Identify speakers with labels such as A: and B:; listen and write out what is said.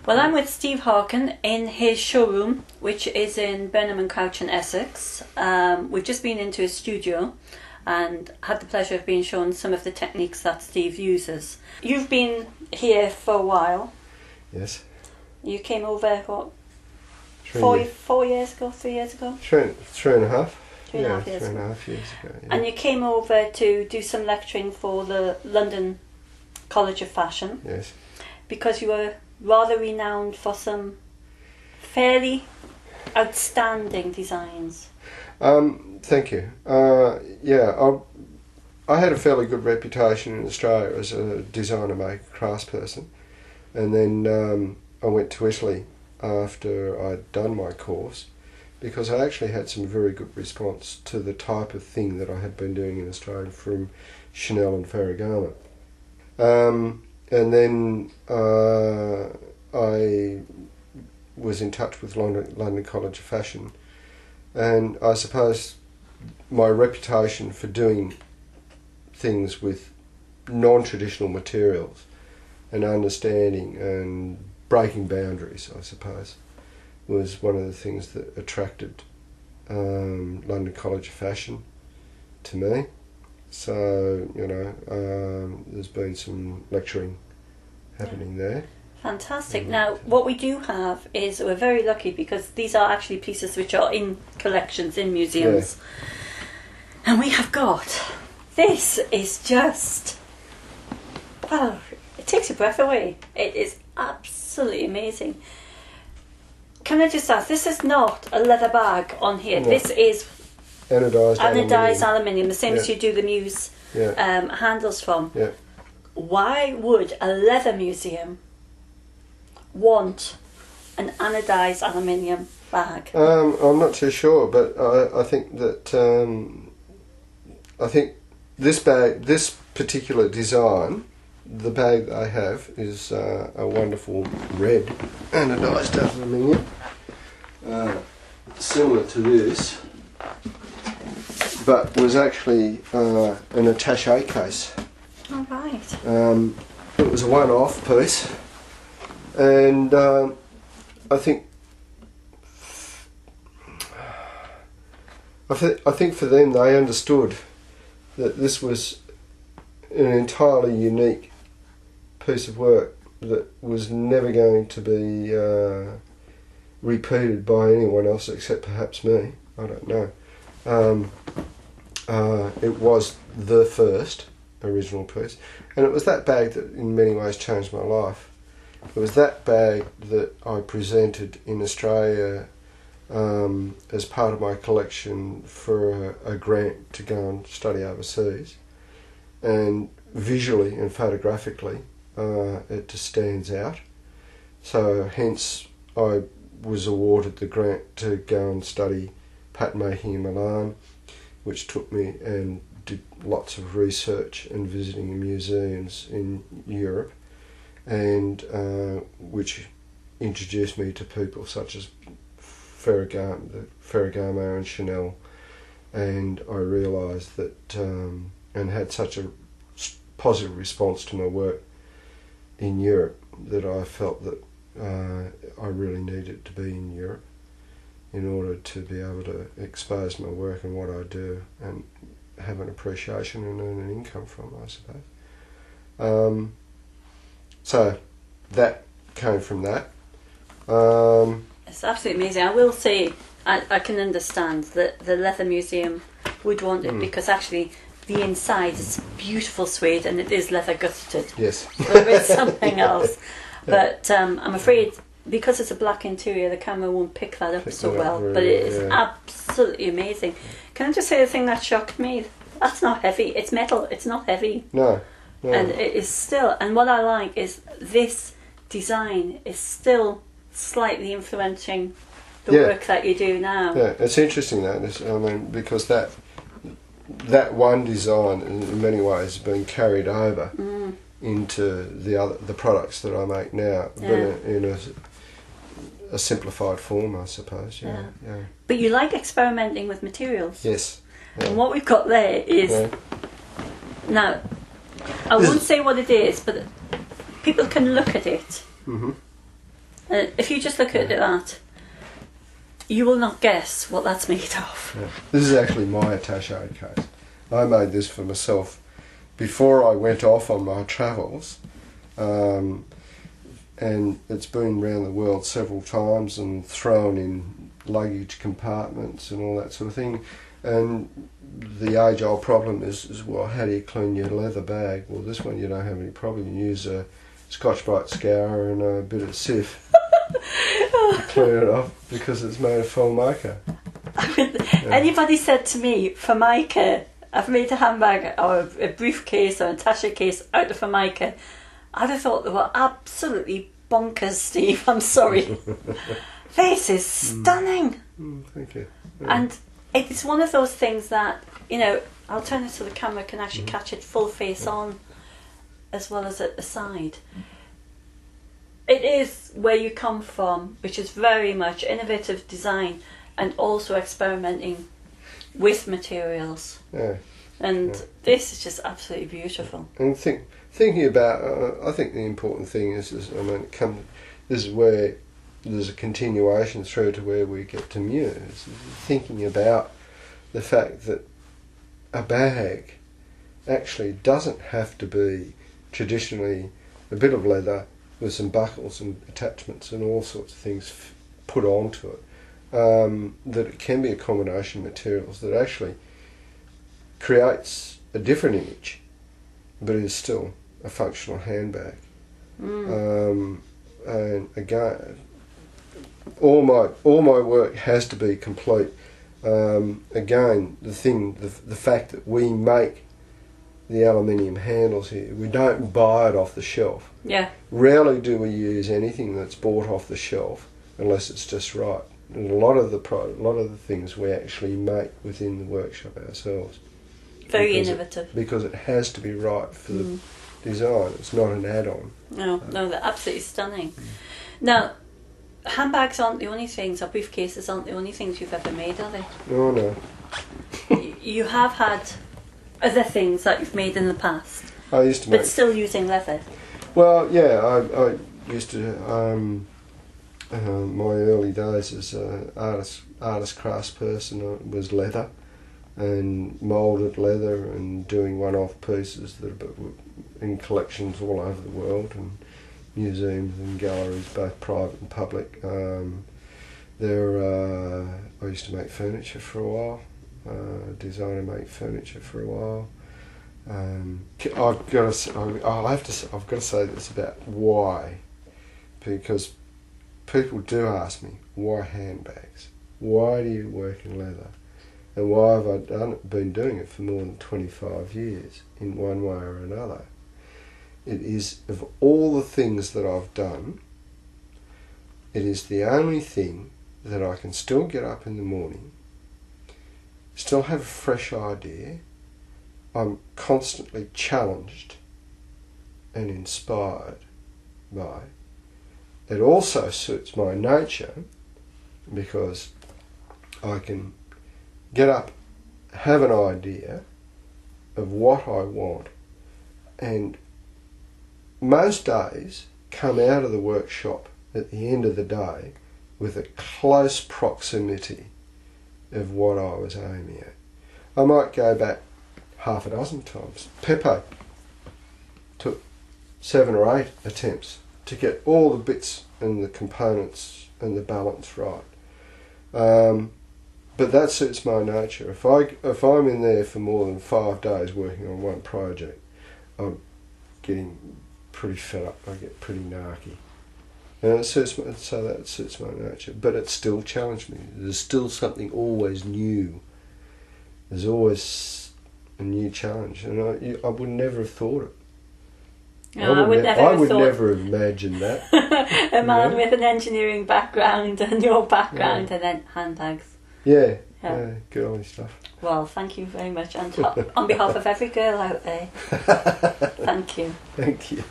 A: Well, I'm with Steve Harkin in his showroom, which is in Burnham and Crouch in Essex. We've just been into his studio and had the pleasure of being shown some of the techniques that Steve uses. You've been here for a while.
B: Yes.
A: You came over, what, 4 years ago, 3 years ago?
B: Three and a half.
A: Three and a half years ago.
B: 3.5 years ago. Yeah.
A: And you came over to do some lecturing for the London College of Fashion.
B: Yes.
A: Because you were rather renowned for some fairly outstanding designs.
B: Thank you. Yeah, I had a fairly good reputation in Australia as a designer, maker, craftsperson, and then I went to Italy after I'd done my course because I actually had some very good response to the type of thing that I had been doing in Australia from Chanel and Ferragamo. And then I was in touch with London College of Fashion, and I suppose my reputation for doing things with non-traditional materials and understanding and breaking boundaries, I suppose, was one of the things that attracted London College of Fashion to me. So, you know, there's been some lecturing happening there.
A: Fantastic. Now, what we do have is, we're very lucky because these are actually pieces which are in collections, in museums. Yeah. And we have got, this is just, well, it takes your breath away. It is absolutely amazing. Can I just ask, this is not a leather bag on here. No. This is anodized aluminium, the same as you do the Muse handles from.
B: Yeah.
A: Why would a leather museum want an anodized aluminium bag?
B: I'm not too sure, but I think that this bag, this particular design, the bag that I have is a wonderful red anodized aluminium, similar to this, but was actually an attaché case.
A: Oh, right.
B: It was a one-off piece, and I think for them, they understood that this was an entirely unique piece of work that was never going to be repeated by anyone else except perhaps me. I don't know. It was the first original piece, and it was that bag that in many ways changed my life. It was that bag that I presented in Australia as part of my collection for a grant to go and study overseas, and visually and photographically it just stands out. So hence I was awarded the grant to go and study pattern making in Milan, which took me and did lots of research and visiting museums in Europe, and which introduced me to people such as Ferragamo and Chanel, and I realised that and had such a positive response to my work in Europe that I felt that I really needed to be in Europe in order to be able to expose my work and what I do and have an appreciation and earn an income from, I suppose. So that came from that.
A: It's absolutely amazing. I will say, I can understand that the Leather Museum would want it because actually the inside is beautiful suede and it is leather gusseted.
B: Yes.
A: There is something else. But I'm afraid because it's a black interior, the camera won't pick that up so well. But it is absolutely amazing. Can I just say the thing that shocked me? That's not heavy. It's metal. It's not heavy.
B: No.
A: And it is still. And what I like is this design is still slightly influencing the work that you do now.
B: Yeah, it's interesting that. I mean, because that one design in many ways has been carried over into the products that I make now, but in a simplified form, I suppose. Yeah.
A: But you like experimenting with materials.
B: Yes. Yeah.
A: And what we've got there is now, I won't say what it is, but people can look at it If you just look at that, you will not guess what that's made of.
B: Yeah. This is actually my attaché case. I made this for myself before I went off on my travels, and it's been around the world several times and thrown in luggage compartments and all that sort of thing. And the age-old problem is, well, how do you clean your leather bag? Well, this one you don't have any problem. You use a Scotch-Brite scourer and a bit of Cif to clean it off because it's made of Formica.
A: Anybody said to me, Formica, I've made a handbag or a briefcase or a attaché case out of Formica, I'd have thought they were absolutely bonkers, Steve. I'm sorry. This is stunning.
B: Thank you. Yeah.
A: And it's one of those things that, you know, I'll turn it so the camera can actually catch it full face on as well as at the side. It is where you come from, which is very much innovative design and also experimenting with materials.
B: Yeah.
A: And this is just absolutely beautiful.
B: And thinking about, I think the important thing is I mean, this is where there's a continuation through to where we get to muse. Thinking about the fact that a bag actually doesn't have to be traditionally a bit of leather with some buckles and attachments and all sorts of things put onto it. That it can be a combination of materials that actually creates a different image, but is still a functional handbag. And again, all my work has to be complete. Again, the fact that we make the aluminium handles here, we don't buy it off the shelf.
A: Yeah.
B: Rarely do we use anything that's bought off the shelf unless it's just right. And a lot of the things we actually make within the workshop ourselves.
A: Very innovative.
B: Because it has to be right for the design. It's not an add-on.
A: No, they're absolutely stunning. Now, handbags aren't the only things, or briefcases aren't the only things you've ever made, are they?
B: Oh, no.
A: You have had other things that you've made in the past.
B: I used to make...
A: But still using leather.
B: Well, yeah, I used to... my early days as an artist craftsperson was leather and moulded leather and doing one-off pieces that are in collections all over the world and museums and galleries, both private and public. I used to make furniture for a while, design and make furniture for a while. I've got to say this about why, because people do ask me, why handbags? Why do you work in leather? And why have I been doing it for more than 25 years in one way or another? It is, of all the things that I've done, it is the only thing that I can still get up in the morning, still have a fresh idea. I'm constantly challenged and inspired by. It also suits my nature because I can get up, have an idea of what I want, and most days come out of the workshop at the end of the day with a close proximity of what I was aiming at. I might go back half a dozen times. Pepe took 7 or 8 attempts to get all the bits and the components and the balance right. But that suits my nature. If I'm in there for more than 5 days working on one project, I'm getting pretty fed up. I get pretty narky. And so that suits my nature. But it still challenged me. There's still something always new. There's always a new challenge. And I would never have thought it.
A: No, I would never
B: have imagined that.
A: A man with an engineering background and your background and then handbags.
B: Yeah, good on your stuff.
A: Well, thank you very much, and on behalf of every girl out there, thank you.
B: Thank you.